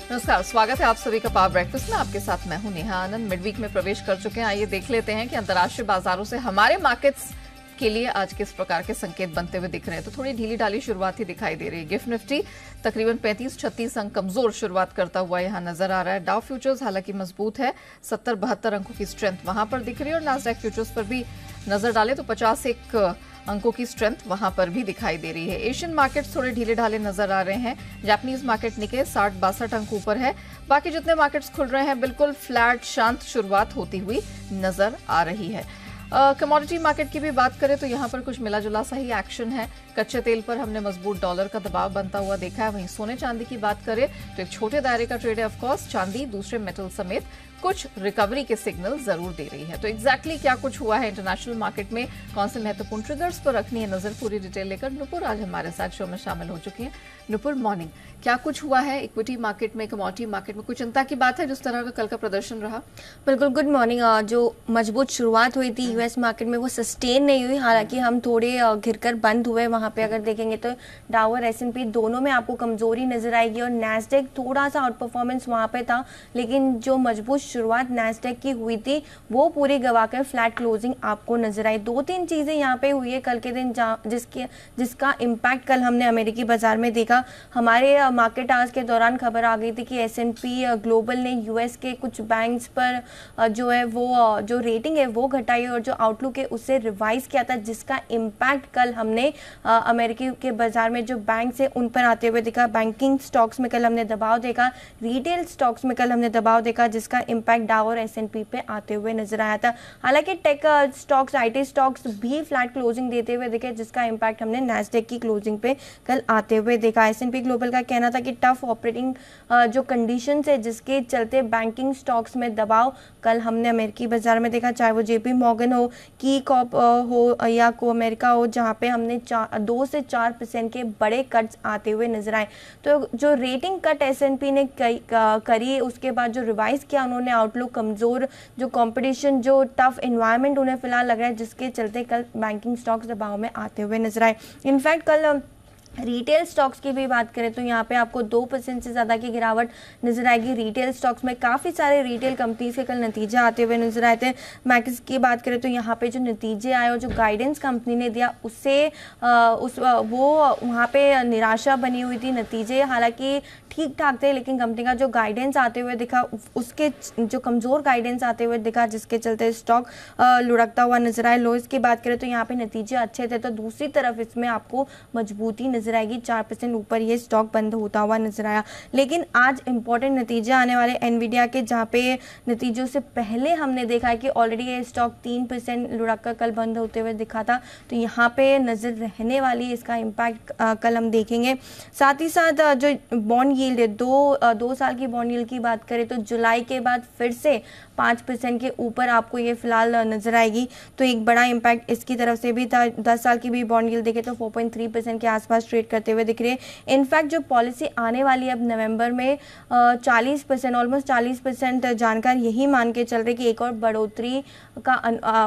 नमस्कार, स्वागत है आप सभी का पावर ब्रेकफास्ट में। आपके साथ मैं हूं नेहा आनंद। मिड वीक में प्रवेश कर चुके हैं। आइए देख लेते हैं कि अंतर्राष्ट्रीय बाजारों से हमारे मार्केट्स के लिए आज किस प्रकार के संकेत बनते हुए दिख रहे हैं। तो थोड़ी ढीली ढाली शुरुआत ही दिखाई दे रही है। गिफ्ट निफ्टी तकरीबन 35-36 अंक कमजोर शुरुआत करता हुआ यहां नजर आ रहा है। डाउ फ्यूचर्स हालांकि मजबूत है, 70-72 अंकों की स्ट्रेंथ वहां पर दिख रही है। और नास्डैक फ्यूचर्स पर भी नजर डालें तो 51 अंकों की स्ट्रेंथ वहां पर भी दिखाई दे रही है। एशियन मार्केट्स थोड़े ढीले ढाले नजर आ रहे हैं। जापानीज मार्केट निके 60-62 अंक ऊपर है। बाकी जितने मार्केट्स खुल रहे हैं बिल्कुल फ्लैट शांत शुरुआत होती हुई नजर आ रही है। कमोडिटी मार्केट की भी बात करें तो यहां पर कुछ मिला जुला सा ही एक्शन है। कच्चे तेल पर हमने मजबूत डॉलर का दबाव बनता हुआ देखा है। वहीं सोने चांदी की बात करें तो एक छोटे दायरे का ट्रेड है। ऑफकोर्स चांदी दूसरे मेटल समेत कुछ रिकवरी के सिग्नल जरूर दे रही है। तो एग्जैक्टली क्या कुछ हुआ है इंटरनेशनल मार्केट में, कौन से महत्वपूर्ण ट्रिगर्स पर रखनी है नजर, पूरी डिटेल लेकर नुपुर आज हमारे साथ शो में शामिल हो चुकी हैं। नुपुर, मॉर्निंग। क्या कुछ हुआ है इक्विटी मार्केट में, कमोडिटी मार्केट में? कुछ चिंता की बात है जिस तरह का कल का प्रदर्शन रहा? बिल्कुल, गुड मॉर्निंग। जो मजबूत शुरुआत हुई थी यूएस मार्केट में वो सस्टेन नहीं हुई। हालांकि हम थोड़े घिरकर बंद हुए। वहां पे अगर देखेंगे तो डाउ और एस&पी दोनों में आपको कमजोरी नजर आएगी और नैस्डैक थोड़ा सा आउट परफॉर्मेंस वहां पे था। लेकिन जो मजबूत शुरुआत नैस्डैक की हुई थी वो पूरी गवाकर फ्लैट क्लोजिंग आपको नजर आई। 2-3 चीजें यहाँ पे हुई है कल के दिन जिसका इम्पैक्ट कल हमने अमेरिकी बाजार में देखा। हमारे मार्केट आज के दौरान खबर आ गई थी कि एस&पी ग्लोबल ने यूएस के कुछ बैंक्स पर जो है वो जो रेटिंग है वो घटाई और जो आउटलुक है उससे रिवाइज किया था, जिसका इम्पैक्ट कल हमने अमेरिकी के बाजार में जो बैंक है उन पर आते हुए देखा। बैंकिंग स्टॉक्स में कल हमने दबाव देखा, रिटेल स्टॉक्स में कल हमने दबाव देखा, जिसका इम्पैक्ट डाउ और एस&पी पे आते हुए नजर आया था। हालांकि टेक स्टॉक्स, आईटी स्टॉक्स भी फ्लैट क्लोजिंग देते हुए दिखे, जिसका इम्पैक्ट हमने नैस्डैक की क्लोजिंग पे कल आते हुए देखा। एस&पी ग्लोबल का कहना था कि टफ ऑपरेटिंग जो कंडीशंस है जिसके चलते बैंकिंग स्टॉक्स में दबाव कल हमने अमेरिकी बाजार में देखा, चाहे वो जेपी मॉर्गन हो, की कॉप हो या को अमेरिका हो, जहाँ पे हमने 2 से 4% के बड़े कट्स आते हुए नजर आए। तो जो रेटिंग कट एस&पी ने करी उसके बाद जो रिवाइज किया उन्होंने आउटलुक, कमजोर जो कंपटीशन, जो टफ एनवायरनमेंट उन्हें फिलहाल लग रहा है, जिसके चलते कल बैंकिंग स्टॉक्स दबाव में आते हुए नजर आए। इनफैक्ट कल रिटेल स्टॉक्स की भी बात करें तो यहाँ पे आपको 2% से ज़्यादा की गिरावट नजर आएगी। रिटेल स्टॉक्स में काफ़ी सारे रिटेल कंपनीज के कल नतीजे आते हुए नजर आए थे। मैक्स की बात करें तो यहाँ पे जो नतीजे आए और जो गाइडेंस कंपनी ने दिया उससे वो वहाँ पे निराशा बनी हुई थी। नतीजे हालांकि ठीक ठाक थे लेकिन कंपनी का जो गाइडेंस आते हुए दिखा उसके जो कमज़ोर गाइडेंस आते हुए दिखा, जिसके चलते स्टॉक लुढ़कता हुआ नजर आया। लोइस की बात करें तो यहाँ पे नतीजे अच्छे थे, तो दूसरी तरफ इसमें आपको मजबूती नजर आएगी। 4% ऊपर ये स्टॉक बंद होता हुआ नजर आया। लेकिन आज इंपॉर्टेंट नतीजे आने वाले एनवीडिया के, जहाँ पे नतीजों से पहले हमने देखा है कि ऑलरेडी ये स्टॉक 3% लुढ़क कर कल बंद होते हुए दिखा था। तो यहाँ पे नजर रहने वाली इसका इम्पैक्ट कल हम देखेंगे। साथ ही साथ जो बॉन्ड यील्ड है, 2 साल की बॉन्ड यील्ड की बात करें तो जुलाई के बाद फिर से 5% के ऊपर आपको ये फिलहाल नजर आएगी। तो एक बड़ा इम्पैक्ट इसकी तरफ से भी था। 10 साल की भी बॉन्ड यील्ड देखे तो 4.3% के आसपास ट्रेड करते हुए दिख रही है। इनफैक्ट जो पॉलिसी आने वाली है अब नवंबर में 40%, ऑलमोस्ट 40% जानकार यही मान के चल रहे कि एक और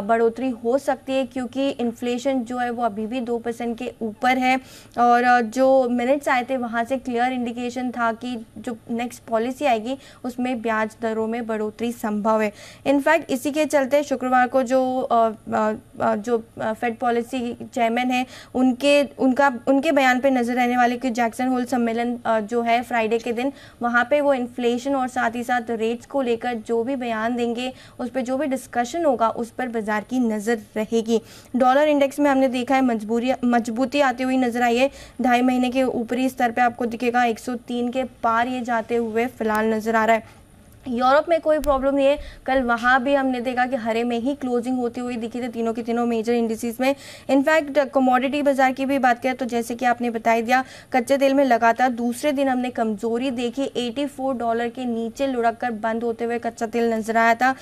बढ़ोतरी हो सकती है, क्योंकि इन्फ्लेशन जो है वो अभी भी 2% के ऊपर है। और जो मिनट्स आए थे वहाँ से क्लियर इंडिकेशन था कि जो नेक्स्ट पॉलिसी आएगी उसमें ब्याज दरों में बढ़ोतरी संभव है। इनफैक्ट इसी के चलते शुक्रवार को जो फेड पॉलिसी चेयरमैन है उनके बयान पे नजर रहने वाले कि जैक्सन होल सम्मेलन जो है फ्राइडे के दिन, वहाँ पे वो इन्फ्लेशन और साथ ही साथ रेट्स को लेकर जो भी बयान देंगे, उस पर जो भी डिस्कशन होगा उस पर बाजार की नजर रहेगी। डॉलर इंडेक्स में हमने देखा है मजबूती आती हुई नजर आई है। 2.5 महीने के ऊपरी स्तर पे आपको दिखेगा 103 के पार ये जाते हुए फिलहाल नजर आ रहा है। यूरोप में कोई प्रॉब्लम नहीं है। कल वहाँ भी हमने देखा कि हरे में ही क्लोजिंग होती हुई दिखी थी तीनों के तीनों मेजर इंडिसेस में। इनफैक्ट कमोडिटी बाजार की भी बात करें तो जैसे कि आपने बता दिया, कच्चे तेल में लगातार दूसरे दिन हमने कमजोरी देखी। $84 के नीचे लुढ़क कर बंद होते हुए कच्चा तेल नजर आया था।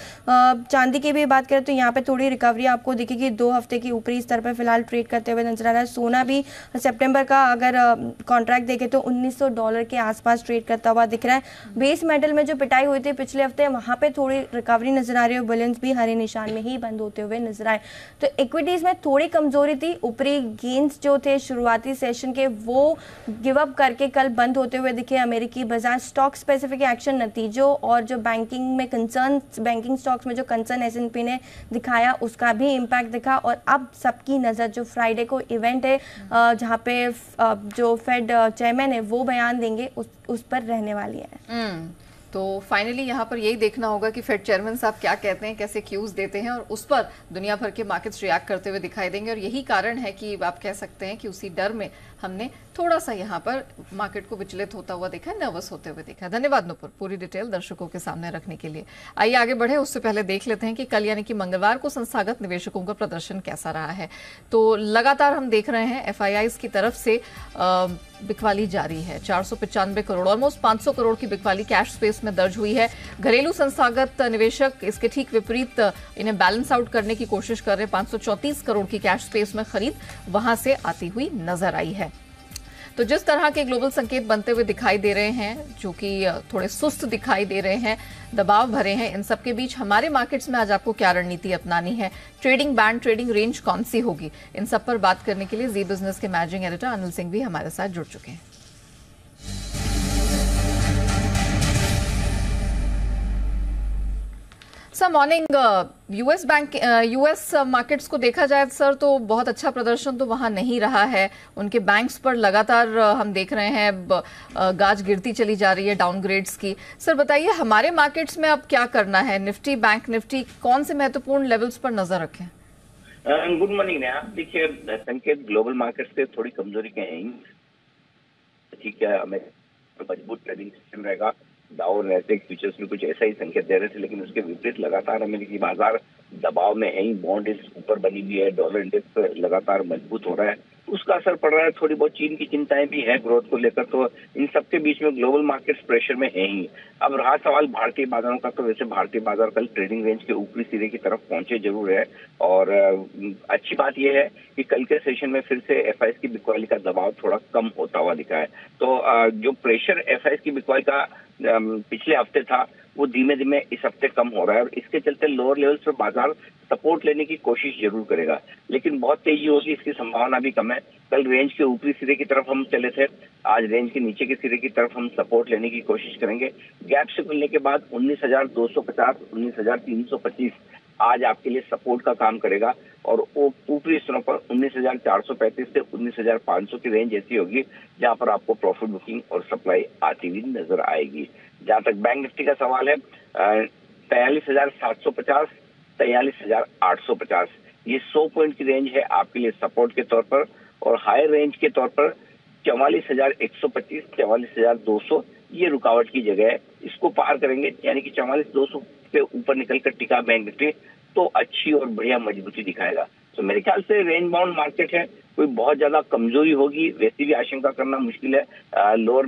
चांदी की भी बात करें तो यहाँ पे थोड़ी रिकवरी आपको दिखेगी। 2 हफ्ते की ऊपरी स्तर पर फिलहाल ट्रेड करते हुए नजर आ रहा है। सोना भी सितंबर का अगर कॉन्ट्रैक्ट देखे तो $1900 के आसपास ट्रेड करता हुआ दिख रहा है। बेस मेटल में जो पिटाई हुई थी पिछले हफ्ते, वहाँ पे थोड़ी रिकवरी नजर आ रही है, बुलियंस भी हरे निशान में ही बंद होते हुए नजर आए। तो इक्विटीज में थोड़ी कमजोरी थी, ऊपरी गेंस जो थे शुरुआती सेशन के वो गिव अप करके कल बंद होते हुए दिखे अमेरिकी बाजार। स्टॉक स्पेसिफिक एक्शन नतीजों और जो बैंकिंग में कंसर्न, बैंकिंग स्टॉक्स में जो कंसर्न S&P ने दिखाया उसका भी इम्पैक्ट दिखा। और अब सबकी नज़र जो फ्राइडे को इवेंट है जहाँ पे जो फेड चेयरमैन है वो बयान देंगे उस पर रहने वाली है। तो फाइनली यहाँ पर यही देखना होगा कि फेड चेयरमैन साहब क्या कहते हैं, कैसे क्यूज देते हैं, और उस पर दुनिया भर के मार्केट्स रिएक्ट करते हुए दिखाई देंगे। और यही कारण है कि आप कह सकते हैं कि उसी डर में हमने थोड़ा सा यहाँ पर मार्केट को विचलित होता हुआ देखा है, नर्वस होते हुए देखा है। धन्यवाद नुपुर, पूरी डिटेल दर्शकों के सामने रखने के लिए। आइए आगे बढ़े, उससे पहले देख लेते हैं कि कल यानी कि मंगलवार को संस्थागत निवेशकों का प्रदर्शन कैसा रहा है। तो लगातार हम देख रहे हैं FIIs की तरफ से बिकवाली जारी है। 495 करोड़, ऑलमोस्ट 500 करोड़ की बिकवाली कैश स्पेस में दर्ज हुई है। घरेलू संस्थागत निवेशक इसके ठीक विपरीत इन्हें बैलेंस आउट करने की कोशिश कर रहे हैं। 534 करोड़ की कैश स्पेस में खरीद वहां से आती हुई नजर आई है। तो जिस तरह के ग्लोबल संकेत बनते हुए दिखाई दे रहे हैं, जो कि थोड़े सुस्त दिखाई दे रहे हैं, दबाव भरे हैं, इन सब के बीच हमारे मार्केट्स में आज आपको क्या रणनीति अपनानी है, ट्रेडिंग बैंड, ट्रेडिंग रेंज कौन सी होगी, इन सब पर बात करने के लिए जी बिजनेस के मैनेजिंग एडिटर अनिल सिंह भी हमारे साथ जुड़ चुके हैं। Sir morning. यूएस मार्केट्स को देखा जाए सर तो बहुत अच्छा प्रदर्शन तो वहां नहीं रहा है। उनके बैंक्स पर लगातार हम देख रहे हैं गाज गिरती चली जा रही है डाउनग्रेड्स की। सर बताइए हमारे मार्केट्स में अब क्या करना है, निफ्टी, बैंक निफ्टी, कौन से महत्वपूर्ण लेवल्स पर नजर रखें? Good morning Neha. देखिए संकेत ग्लोबल मार्केट्स से थोड़ी कमजोरी के हैं, ठीक है, हमें मजबूत ट्रेडिंग सिस्टम रहेगा। डाउ नैस्डैक फ्यूचर्स में कुछ ऐसा ही संकेत दे रहे थे, लेकिन उसके विपरीत लगातार अमेरिकी बाजार दबाव में है ही। बॉन्ड इंडेक्स ऊपर बनी हुई है, डॉलर इंडेक्स लगातार मजबूत हो रहा है, उसका असर पड़ रहा है। थोड़ी बहुत चीन की चिंताएं भी है ग्रोथ को लेकर, तो इन सबके बीच में ग्लोबल मार्केट्स प्रेशर में है ही। अब रहा सवाल भारतीय बाजारों का, तो वैसे भारतीय बाजार कल ट्रेडिंग रेंज के ऊपरी सिरे की तरफ पहुंचे जरूर है। और अच्छी बात यह है कि कल के सेशन में फिर से FIs की बिकवाली का दबाव थोड़ा कम होता हुआ दिखा है। तो जो प्रेशर FIs की बिकवाली का पिछले हफ्ते था वो धीमे धीमे इस हफ्ते कम हो रहा है, और इसके चलते लोअर लेवल्स पर बाजार सपोर्ट लेने की कोशिश जरूर करेगा, लेकिन बहुत तेजी होगी इसकी संभावना भी कम है। कल रेंज के ऊपरी सिरे की तरफ हम चले थे, आज रेंज के नीचे के सिरे की तरफ हम सपोर्ट लेने की कोशिश करेंगे। गैप से खुलने के बाद 19,250, 19,325 आज आपके लिए सपोर्ट का काम करेगा, और ऊपरी स्तरों पर 19,435 से 19,500 की रेंज ऐसी होगी जहां पर आपको प्रॉफिट बुकिंग और सप्लाई आती हुई नजर आएगी। जहां तक बैंक निफ्टी का सवाल है, 43,750, 43,850 ये 100 पॉइंट की रेंज है आपके लिए सपोर्ट के तौर पर, और हायर रेंज के तौर पर 44,125, 44,200 ये रुकावट की जगह है। इसको पार करेंगे यानी कि 44,200 के ऊपर निकलकर टिका बैंक निफ्टी तो अच्छी और बढ़िया मजबूती दिखाएगा। तो मेरे ख्याल से रेंज बाउंड मार्केट है, कोई बहुत ज्यादा कमजोरी होगी वैसी भी आशंका करना मुश्किल है। लोअर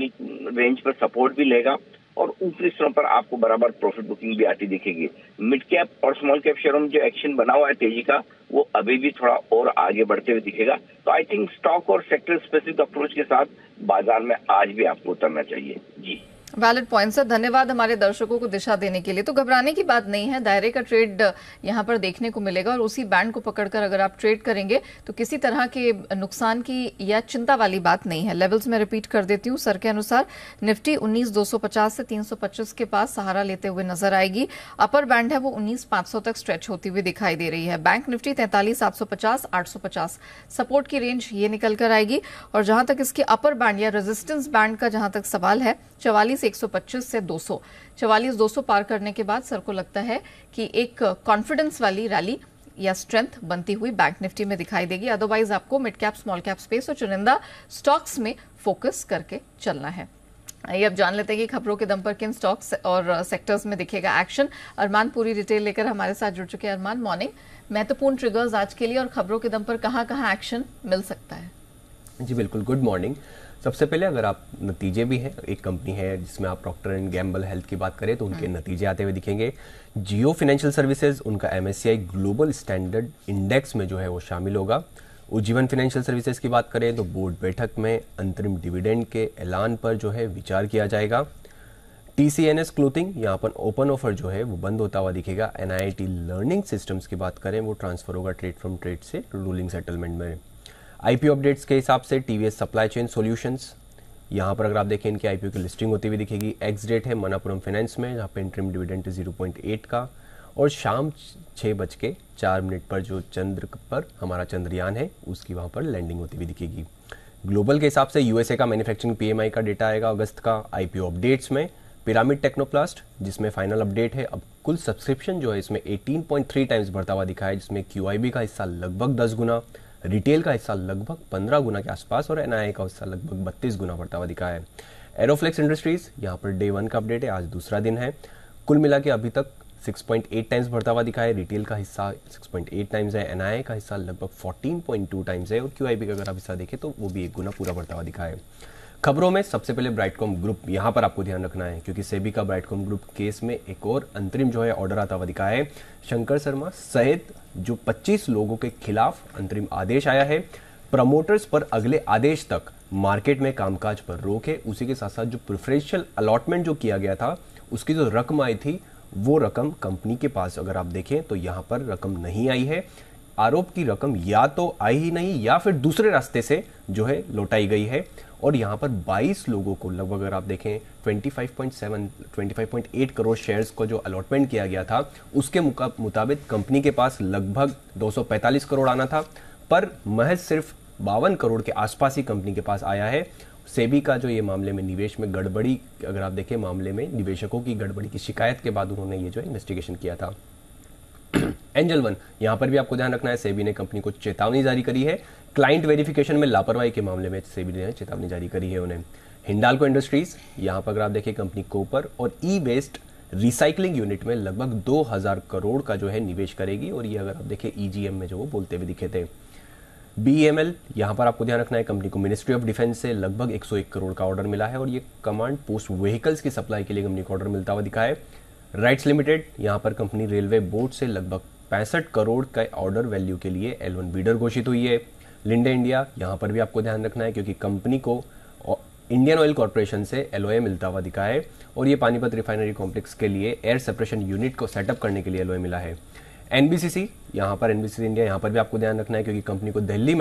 रेंज पर सपोर्ट भी लेगा, और ऊपरी स्तरों पर आपको बराबर प्रॉफिट बुकिंग भी आती दिखेगी। मिड कैप और स्मॉल कैप शेयरों में जो एक्शन बना हुआ है तेजी का, वो अभी भी थोड़ा और आगे बढ़ते हुए दिखेगा। तो आई थिंक स्टॉक और सेक्टर स्पेसिफिक अप्रोच के साथ बाजार में आज भी आपको उतरना चाहिए। जी वैलिड पॉइंट सर, धन्यवाद हमारे दर्शकों को दिशा देने के लिए। तो घबराने की बात नहीं है, दायरे का ट्रेड यहाँ पर देखने को मिलेगा, और उसी बैंड को पकड़कर अगर आप ट्रेड करेंगे तो किसी तरह के नुकसान की या चिंता वाली बात नहीं है। लेवल्स में रिपीट कर देती हूँ सर के अनुसार, निफ्टी 19,250 से 325 के पास सहारा लेते हुए नजर आएगी। अपर बैंड है वो 19,500 तक स्ट्रेच होती हुई दिखाई दे रही है। बैंक निफ्टी 43,750, 850 सपोर्ट की रेंज ये निकल कर आएगी। और जहां तक इसकी अपर बैंड या रेजिस्टेंस बैंड का जहां तक सवाल है, 44,125 से 200, 44,200 पार करने के बाद सर को लगता है कि एक कॉन्फिडेंस वाली रैली या स्ट्रेंथ बनती हुई बैंक निफ्टी में दिखाई देगी। अदरवाइज आपको mid cap, small cap space और चुनिंदा स्टॉक्स में फोकस करके चलना है। आइए अब जान लेते हैं कि खबरों के दम पर किन स्टॉक्स और सेक्टर्स में दिखेगा एक्शन। अरमान पूरी डिटेल लेकर हमारे साथ जुड़ चुके हैं। अरमान मॉर्निंग, महत्वपूर्ण ट्रिगर्स आज के लिए और खबरों के दम पर कहां एक्शन मिल सकता है? जी बिल्कुल, गुड मॉर्निंग। सबसे पहले अगर आप नतीजे भी हैं, एक कंपनी है जिसमें आप प्रॉक्टर एंड गैम्बल हेल्थ की बात करें तो उनके नतीजे आते हुए दिखेंगे। जियो फाइनेंशियल सर्विसेज, उनका MSCI ग्लोबल स्टैंडर्ड इंडेक्स में जो है वो शामिल होगा। उज्जीवन फाइनेंशियल सर्विसेज की बात करें तो बोर्ड बैठक में अंतरिम डिविडेंड के ऐलान पर जो है विचार किया जाएगा। TCNS क्लोथिंग, यहाँ पर ओपन ऑफर जो है वो बंद होता हुआ दिखेगा। NIIT लर्निंग सिस्टम्स की बात करें वो ट्रांसफर होगा ट्रेड फ्रॉम ट्रेड से रूलिंग सेटलमेंट में। IPO अपडेट्स के हिसाब से TVS सप्लाई चेन सॉल्यूशंस, यहाँ पर अगर आप देखें इनकी IPO की लिस्टिंग होती हुई दिखेगी। एक्स डेट है मनापुरम फाइनेंस में, जहाँ पे इंटरिम डिविडेंड 0.8 का, और शाम 6:04 पर जो चंद्र पर हमारा चंद्रयान है उसकी वहाँ पर लैंडिंग होती हुई दिखेगी। ग्लोबल के हिसाब से USA का मैन्युफैक्चरिंग PMI का डेटा आएगा अगस्त का। IPO अपडेट्स में पिरामिड टेक्नोप्लास्ट जिसमें फाइनल अपडेट है, अब कुल सब्सक्रिप्शन जो है इसमें 18.3 टाइम्स बढ़ता हुआ दिखा है, जिसमें QIB का हिस्सा लगभग 10 गुना, रिटेल का हिस्सा लगभग 15 गुना के आसपास और NII का हिस्सा लगभग 32 गुना बढ़ता हुआ दिखा है। एरोफ्लेक्स इंडस्ट्रीज, यहाँ पर डे 1 का अपडेट है, आज दूसरा दिन है। कुल मिला के अभी तक 6.8 टाइम्स बढ़ता हुआ दिखा है, रिटेल का हिस्सा 6.8 टाइम्स है, NII का हिस्सा लगभग 14.2 टाइम्स है और QIB का अगर आप हिस्सा देखें तो वो भी 1 गुना पूरा बढ़ता हुआ दिखा है। खबरों में सबसे पहले ब्राइटकॉम ग्रुप, यहाँ पर आपको ध्यान रखना है क्योंकि सेबी का ब्राइटकॉम ग्रुप केस में एक और अंतरिम जो है ऑर्डर आता हुआ दिखा है। शंकर शर्मा सहित जो 25 लोगों के खिलाफ अंतरिम आदेश आया है। प्रमोटर्स पर अगले आदेश तक मार्केट में कामकाज पर रोक है। उसी के साथ साथ जो प्रेफरेंशियल अलॉटमेंट जो किया गया था उसकी जो रकम आई थी वो रकम कंपनी के पास अगर आप देखें तो यहाँ पर रकम नहीं आई है। आरोप की रकम या तो आई ही नहीं या फिर दूसरे रास्ते से जो है लौटाई गई है और यहाँ पर 22 लोगों को लगभग अगर आप देखें 25.8 करोड़ शेयर्स को जो अलॉटमेंट किया गया था उसके मुताबिक कंपनी के पास लगभग 245 करोड़ आना था, पर महज सिर्फ 52 करोड़ के आसपास ही कंपनी के पास आया है। सेबी का जो ये मामले में निवेश में गड़बड़ी अगर आप देखें, मामले में निवेशकों की गड़बड़ी की शिकायत के बाद उन्होंने ये जो इन्वेस्टिगेशन किया था। एंजल वन, यहां पर भी आपको ध्यान रखना है, सेबी ने कंपनी को चेतावनी जारी करी है। क्लाइंट वेरिफिकेशन में लापरवाही के मामले में सेबी ने चेतावनी जारी करी है उन्हें। हिंडाल्को इंडस्ट्रीज, यहां पर अगर आप देखें कंपनी कोपर और ई वेस्ट रिसाइकलिंग यूनिट में लगभग 2000 करोड़ का जो है निवेश करेगी और ये अगर आप देखें EGM में जो वो बोलते हुए दिखे थे। BEML, यहां पर आपको ध्यान रखना है कंपनी को मिनिस्ट्री ऑफ डिफेंस से लगभग 101 करोड़ का ऑर्डर मिला है और ये कमांड पोस्ट व्हीकल्स की सप्लाई के लिए कंपनी को ऑर्डर मिलता हुआ दिखा है। राइट्स लिमिटेड, यहां पर कंपनी रेलवे बोर्ड से लगभग 65 करोड़ का ऑर्डर वैल्यू के लिए L1 बीडर घोषित हुई है। लिंडे इंडिया, यहां पर भी आपको ध्यान रखना है क्योंकि कंपनी को इंडियन ऑयल कॉर्पोरेशन से LOA मिलता हुआ दिखा है और ये पानीपत रिफाइनरी कॉम्प्लेक्स के लिए एयर सेपरेशन यूनिट को सेटअप करने के लिए LOA मिला है। NBCC, यहाँ पर NBCC इंडिया, यहाँ पर भी आपको ध्यान रखना है क्योंकि कंपनी को दिल्ली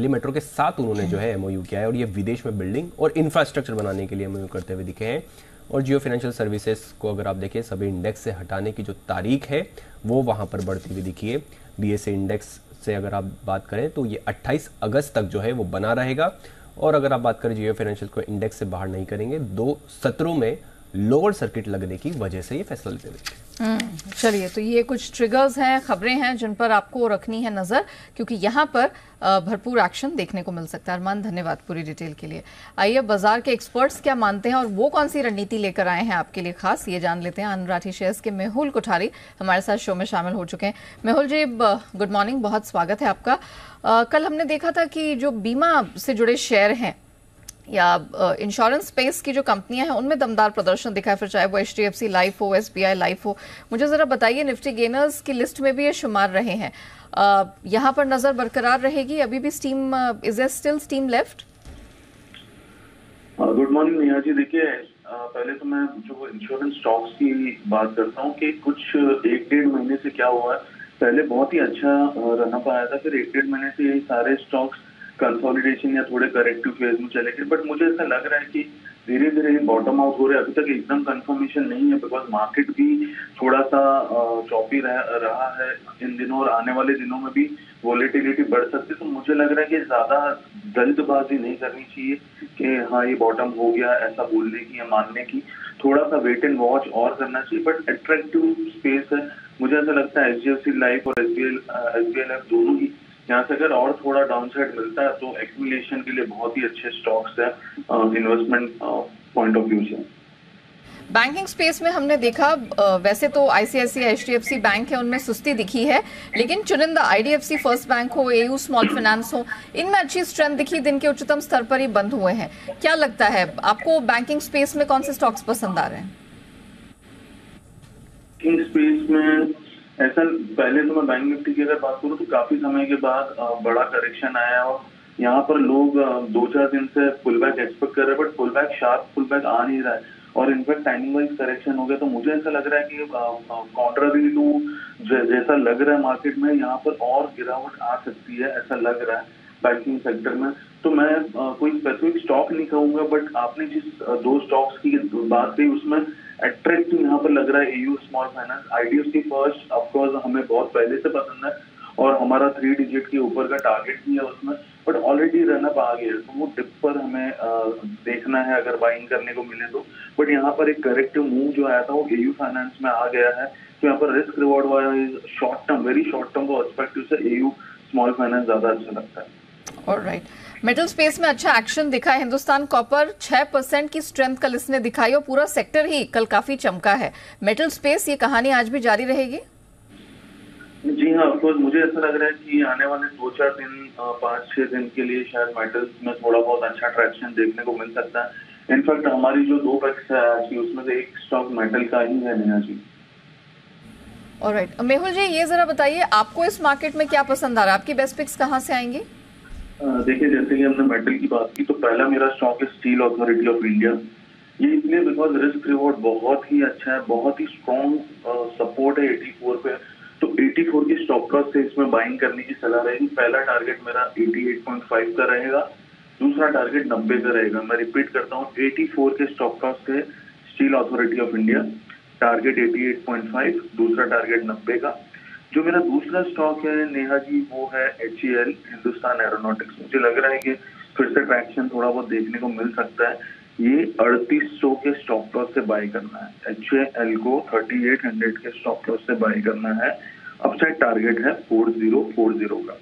मेट्रो के साथ उन्होंने जो है MOU किया है और ये विदेश में बिल्डिंग और इंफ्रास्ट्रक्चर बनाने के लिए MOU करते हुए दिखे हैं। और जियो फाइनेंशियल सर्विसेज को अगर आप देखें सभी इंडेक्स से हटाने की जो तारीख है वो वहाँ पर बढ़ती हुई दिखी है। BSE इंडेक्स से अगर आप बात करें तो ये 28 अगस्त तक जो है वो बना रहेगा और अगर आप बात करें जियो फाइनेंशियल को इंडेक्स से बाहर नहीं करेंगे, 2 सत्रों में लोअर सर्किट लगने की वजह से ये फैसला लेते हुए। चलिए, तो ये कुछ ट्रिगर्स हैं, खबरें हैं जिन पर आपको रखनी है नजर क्योंकि यहाँ पर भरपूर एक्शन देखने को मिल सकता है। अरमान, धन्यवाद पूरी डिटेल के लिए। आइए बाजार के एक्सपर्ट्स क्या मानते हैं और वो कौन सी रणनीति लेकर आए हैं आपके लिए खास, ये जान लेते हैं। अनुराठी शेयर्स के मेहुल कोठारी हमारे साथ शो में शामिल हो चुके हैं। मेहुल जी, गुड मॉर्निंग, बहुत स्वागत है आपका। कल हमने देखा था कि जो बीमा से जुड़े शेयर हैं या इंश्योरेंस स्पेस की जो कंपनियां हैं उनमें दमदार प्रदर्शन दिखा है, फिर चाहे वो HDFC लाइफ हो, SBI लाइफ हो। मुझे जरा बताइए, निफ्टी गेनर्स की लिस्ट में भी ये शुमार रहे हैं, यहाँ पर नजर बरकरार रहेगी? अभी भी steam, is there still steam left? Good morning Neha ji. देखिए, पहले तो मैं जो इंश्योरेंस स्टॉक्स की बात करता हूँ कि कुछ 1-1.5 महीने से क्या हुआ है, पहले बहुत ही अच्छा रनअप आया था, फिर 1-1.5 महीने से यही सारे स्टॉक्स कंसोलिडेशन या थोड़े करेक्टिव फेज में चले गए। बट मुझे ऐसा लग रहा है कि धीरे धीरे बॉटम आउट हो रहे हैं। अभी तक एकदम कंफर्मेशन नहीं है बिकॉज मार्केट भी थोड़ा सा चॉपी रहा है इन दिनों और आने वाले दिनों में भी वोलेटिलिटी बढ़ सकती है। तो मुझे लग रहा है कि ज्यादा जल्दबाजी नहीं करनी चाहिए कि हाँ ये बॉटम हो गया ऐसा बोलने की या मानने की। थोड़ा सा वेट एंड वॉच और करना चाहिए। बट अट्रैक्टिव स्पेस है, मुझे ऐसा लगता है HDFC लाइफ और SBI लाइफ दोनों ही यहाँ से अगर और थोड़ा डाउनसाइड मिलता है तो एक्यूमुलेशन के लिए बहुत ही अच्छे स्टॉक्स है इन्वेस्टमेंट पॉइंट ऑफ व्यू से। बैंकिंग स्पेस में हमने देखा वैसे तो ICICI HDFC बैंक है उनमें सुस्ती दिखी है, लेकिन चुनिंदा IDFC फर्स्ट बैंक हो, AU स्मॉल फाइनेंस हो, इनमें अच्छी स्ट्रेंथ दिखी, दिन के उच्चतम स्तर पर ही बंद हुए हैं। क्या लगता है आपको बैंकिंग स्पेस में कौन से स्टॉक्स पसंद आ रहे हैं? बैंकिंग स्पेस में ऐसा, पहले तो मैं बैंक निफ्टी की अगर बात करूँ तो काफी समय के बाद बड़ा करेक्शन आया और यहाँ पर लोग 2-4 दिन से पुल बैक एक्सपेक्ट कर रहे हैं, but pull back sharp pull back आ नहीं रहा है। और इनफैक्ट टाइमिंग वाइज करेक्शन हो गया। तो मुझे ऐसा लग रहा है कि कॉन्ट्ररी टू जैसा लग रहा है मार्केट में, यहाँ पर और गिरावट आ सकती है, ऐसा लग रहा है बैंकिंग सेक्टर में। तो मैं कोई स्पेसिफिक स्टॉक नहीं कहूंगा, बट आपने जिस दो स्टॉक्स की बात की उसमें अट्रैक्टिव यहाँ पर लग रहा है AU small finance. IDFC first of course हमें बहुत पहले से पसंद है और हमारा 3 डिजिट के ऊपर का टारगेट भी है उसमें, बट ऑलरेडी रनअप आ गया है, तो वो डिप पर हमें देखना है अगर बाइंग करने को मिले तो। बट यहाँ पर एक करेक्टिव मूव जो आया था वो एयू फाइनेंस में आ गया है, तो यहाँ पर risk reward wise short term, very short term perspective से एयू स्मॉल फाइनेंस ज्यादा अच्छा लगता है। ऑलराइट, मेटल स्पेस में अच्छा एक्शन दिखा है। हिंदुस्तान कॉपर 6% की स्ट्रेंथ कल इसने दिखाई और पूरा सेक्टर ही कल काफी चमका है। मेटल स्पेस ये कहानी आज भी जारी रहेगी? जी हाँ, ऑफकोर्स मुझे ऐसा लग रहा है कि आने वाले 2-4 दिन, 5-6 दिन के लिए शायद मेटल्स में थोड़ा बहुत अच्छा ट्रैक्शन देखने को मिल सकता है। इनफैक्ट हमारी जो 2 पिक्स है आज की, उसमें से एक स्टॉक मेटल का ही है नेहा जी। ऑलराइट, मेहुल जी ये जरा बताइए आपको इस मार्केट में क्या पसंद आ रहा है, आपकी बेस्ट पिक्स कहाँ से आएंगी? देखिए, जैसे कि हमने मेटल की बात की, तो पहला मेरा स्टॉक है स्टील अथॉरिटी ऑफ इंडिया। ये इसलिए बिकॉज रिस्क रिवॉर्ड बहुत ही अच्छा है, बहुत ही स्ट्रॉन्ग सपोर्ट है 84 पे, तो 84 की स्टॉप लॉस से इसमें बाइंग करने की सलाह रहेगी। पहला टारगेट मेरा 88.5 का रहेगा, दूसरा टारगेट 90 का रहेगा। मैं रिपीट करता हूँ, 84 के स्टॉप लॉस से steel authority of India, target 88.5, दूसरा टारगेट 90 का। जो मेरा दूसरा स्टॉक है नेहा जी, वो है HAL, हिंदुस्तान एरोनॉटिक्स। मुझे लग रहा है कि फिर से ट्रैक्शन थोड़ा बहुत देखने को मिल सकता है। ये 3800 के स्टॉप लॉस से बाय करना है। HAL को 3800 के स्टॉप लॉस से बाय करना है। अपसाइड टारगेट है 4040 का।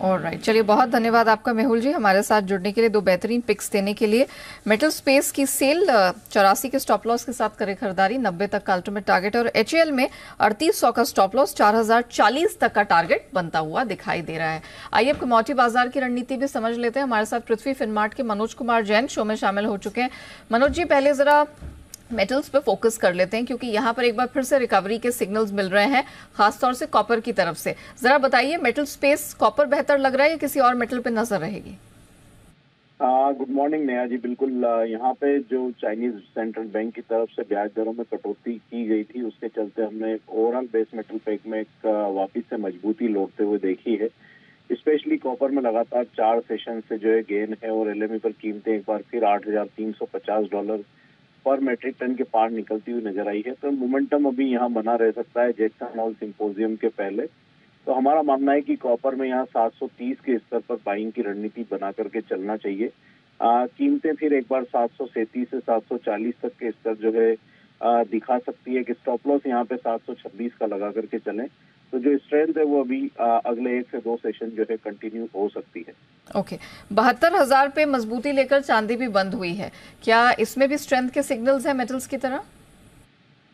ऑलराइट, चलिए बहुत धन्यवाद आपका मेहुल जी हमारे साथ जुड़ने के लिए, 2 बेहतरीन पिक्स देने के लिए। मेटल स्पेस की सेल 84 के स्टॉप लॉस के साथ करे खरीदारी, 90 तक का अल्टीमेट टारगेट, और HAL में 3800 का स्टॉप लॉस, 4040 तक का टारगेट बनता हुआ दिखाई दे रहा है। आइए अब कमोडिटी बाजार की रणनीति भी समझ लेते हैं। हमारे साथ पृथ्वी फिनमार्ट के मनोज कुमार जैन शो में शामिल हो चुके हैं। मनोज जी, पहले जरा मेटल्स पे फोकस कर लेते हैं क्योंकि यहाँ पर एक बार फिर से रिकवरी के सिग्नल्स मिल रहे हैं, खासतौर से कॉपर की तरफ से। जरा बताइए, मेटल स्पेस कॉपर बेहतर लग रहा है या किसी और मेटल पे नजर रहेगी? गुड मॉर्निंग नेहा जी। बिल्कुल, यहाँ पे जो चाइनीज सेंट्रल बैंक की तरफ से ब्याज दरों में कटौती की गई थी, उसके चलते हमने ओवरऑल बेस मेटल पैक में एक वापस से मजबूती लौटते हुए देखी है। स्पेशली कॉपर में लगातार 4 सेशन से जो है गेन है और LME पर कीमतें एक बार फिर $8,350 पर मेट्रिक टन के पार निकलती हुई नजर आई है। तो मोमेंटम अभी यहाँ बना रह सकता है जैक्सन हॉल सिंपोजियम के पहले। तो हमारा मानना है कि कॉपर में यहाँ 730 के स्तर पर बाइंग की रणनीति बना करके चलना चाहिए। कीमतें फिर एक बार 737 से 740 तक के स्तर जो है दिखा सकती है कि स्टॉप लॉस यहाँ पे 726 का लगा करके चलें। तो जो स्ट्रेंथ है वो अभी अगले 1 से 2 सेशन जो है कंटिन्यू हो सकती है। ओके, 72,000 पे मजबूती लेकर चांदी भी बंद हुई है, क्या इसमें भी स्ट्रेंथ के सिग्नल्स हैं मेटल्स की तरह?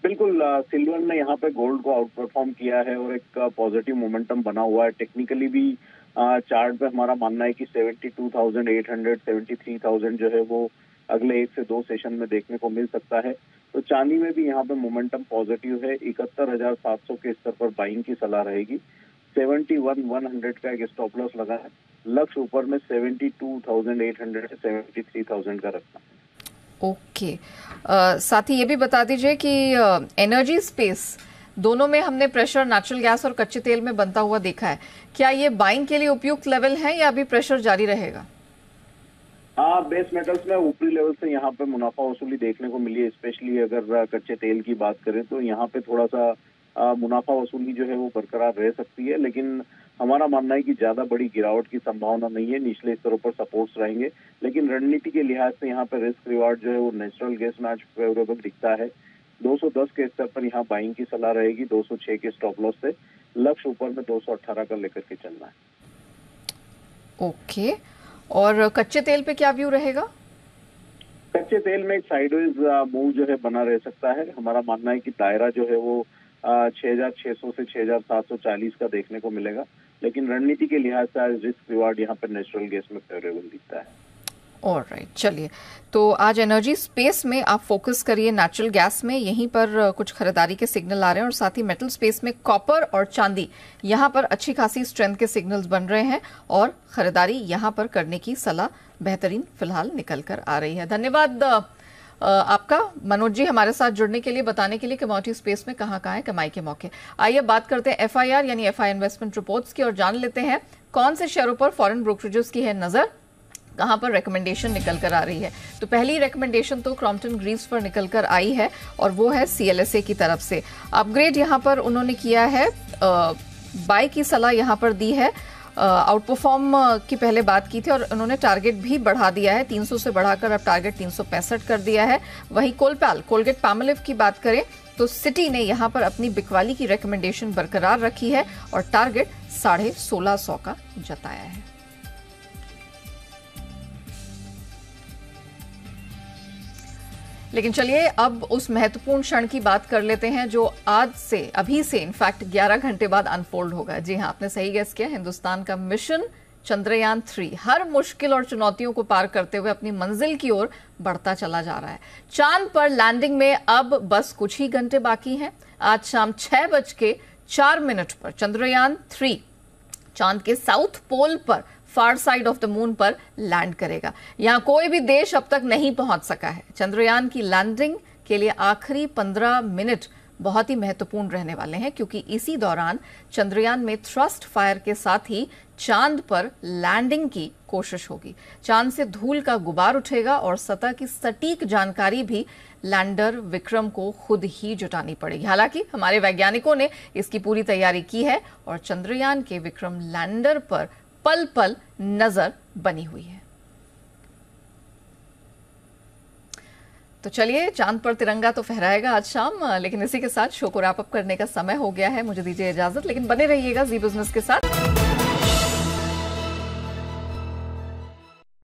बिल्कुल, सिल्वर ने यहाँ पे गोल्ड को आउट परफॉर्म किया है और एक पॉजिटिव मोमेंटम बना हुआ है। टेक्निकली भी चार्ट पे हमारा मानना है कि 72,800, 73,000 जो है वो अगले 1 से 2 सेशन में देखने को मिल सकता है। तो चांदी में भी यहाँ पे मोमेंटम पॉजिटिव है। 71,700 के स्तर पर बाइंग की सलाह रहेगी। 71,100 का एक स्टॉप लॉस लगा है। लक्ष्य ऊपर में 72,800 से 73,000 का रखना। ओके, साथ ही ये भी बता दीजिए कि एनर्जी स्पेस दोनों में हमने प्रेशर नेचुरल गैस और कच्चे तेल में बनता हुआ देखा है, क्या ये बाइंग के लिए उपयुक्त लेवल है या अभी प्रेशर जारी रहेगा? बेस मेटल्स में ऊपरी लेवल से यहाँ पे मुनाफा वसूली देखने को मिली है। स्पेशली अगर कच्चे तेल की बात करें तो यहाँ पे थोड़ा सा मुनाफा वसूली जो है वो बरकरार रह सकती है, लेकिन हमारा मानना है कि ज्यादा बड़ी गिरावट की संभावना नहीं है। निचले स्तरों पर सपोर्ट्स रहेंगे, लेकिन रणनीति के लिहाज से यहाँ पे रिस्क रिवार्ड जो है वो नेचुरल गैस में आज फेवरेबल दिखता है। 210 के स्तर पर यहाँ बाइंग की सलाह रहेगी। 206 के स्टॉप लॉस से लक्ष्य ऊपर में 218 का लेकर के चलना है। ओके, और कच्चे तेल पे क्या व्यू रहेगा? कच्चे तेल में एक साइडवेज मूव जो है बना रह सकता है। हमारा मानना है कि दायरा जो है वो 6,600 से 6,740 का देखने को मिलेगा, लेकिन रणनीति के लिहाज से आज रिस्क रिवार्ड यहाँ पर नेचुरल गैस में फेवरेबल दिखता है। ऑलराइट, चलिए तो आज एनर्जी स्पेस में आप फोकस करिए, नेचुरल गैस में यहीं पर कुछ खरीदारी के सिग्नल आ रहे हैं, और साथ ही मेटल स्पेस में कॉपर और चांदी यहां पर अच्छी खासी स्ट्रेंथ के सिग्नल्स बन रहे हैं और खरीदारी यहां पर करने की सलाह बेहतरीन फिलहाल निकल कर आ रही है। धन्यवाद आपका मनोज जी हमारे साथ जुड़ने के लिए, बताने के लिए कमोडिटी स्पेस में कहाँ है कमाई के मौके। आइए बात करते हैं FIR यानी FI इन्वेस्टमेंट रिपोर्ट्स की और जान लेते हैं कौन से शेयरों पर फॉरेन ब्रोकरेजेस की है नजर, कहां पर रिकमेंडेशन निकल कर आ रही है। तो पहली रिकमेंडेशन तो क्रॉम्पटन ग्रीव्स पर निकल कर आई है और वो है CLSA की तरफ से अपग्रेड यहां पर उन्होंने किया है, बाय की सलाह यहां पर दी है। आउट परफॉर्म की पहले बात की थी और उन्होंने टारगेट भी बढ़ा दिया है, 300 से बढ़ाकर अब टारगेट 365 कर दिया है। वहीं कोलगेट पामोलिव की बात करें तो सिटी ने यहां पर अपनी बिकवाली की रिकमेंडेशन बरकरार रखी है और टारगेट 1650 का जताया है। लेकिन चलिए अब उस महत्वपूर्ण क्षण की बात कर लेते हैं जो आज से, अभी से इनफैक्ट 11 घंटे बाद अनफोल्ड होगा। जी हां, आपने सही गेस किया, हिंदुस्तान का मिशन चंद्रयान 3 हर मुश्किल और चुनौतियों को पार करते हुए अपनी मंजिल की ओर बढ़ता चला जा रहा है। चांद पर लैंडिंग में अब बस कुछ ही घंटे बाकी हैं। आज शाम 6:04 पर चंद्रयान 3 चांद के साउथ पोल पर, फार साइड ऑफ द मून पर लैंड करेगा। यहां कोई भी देश अब तक नहीं पहुंच सका है। चंद्रयान की लैंडिंग के लिए आखिरी 15 मिनट बहुत ही महत्वपूर्ण रहने वाले हैं क्योंकि इसी दौरान चंद्रयान में थ्रस्ट फायर के साथ ही चांद पर लैंडिंग की कोशिश होगी। चांद से धूल का गुबार उठेगा और सतह की सटीक जानकारी भी लैंडर विक्रम को खुद ही जुटानी पड़ेगी। हालांकि हमारे वैज्ञानिकों ने इसकी पूरी तैयारी की है और चंद्रयान के विक्रम लैंडर पर पल पल नजर बनी हुई है। तो चलिए, चांद पर तिरंगा तो फहराएगा आज शाम, लेकिन इसी के साथ शो को रैप अप करने का समय हो गया है। मुझे दीजिए इजाजत, लेकिन बने रहिएगा जी बिजनेस के साथ।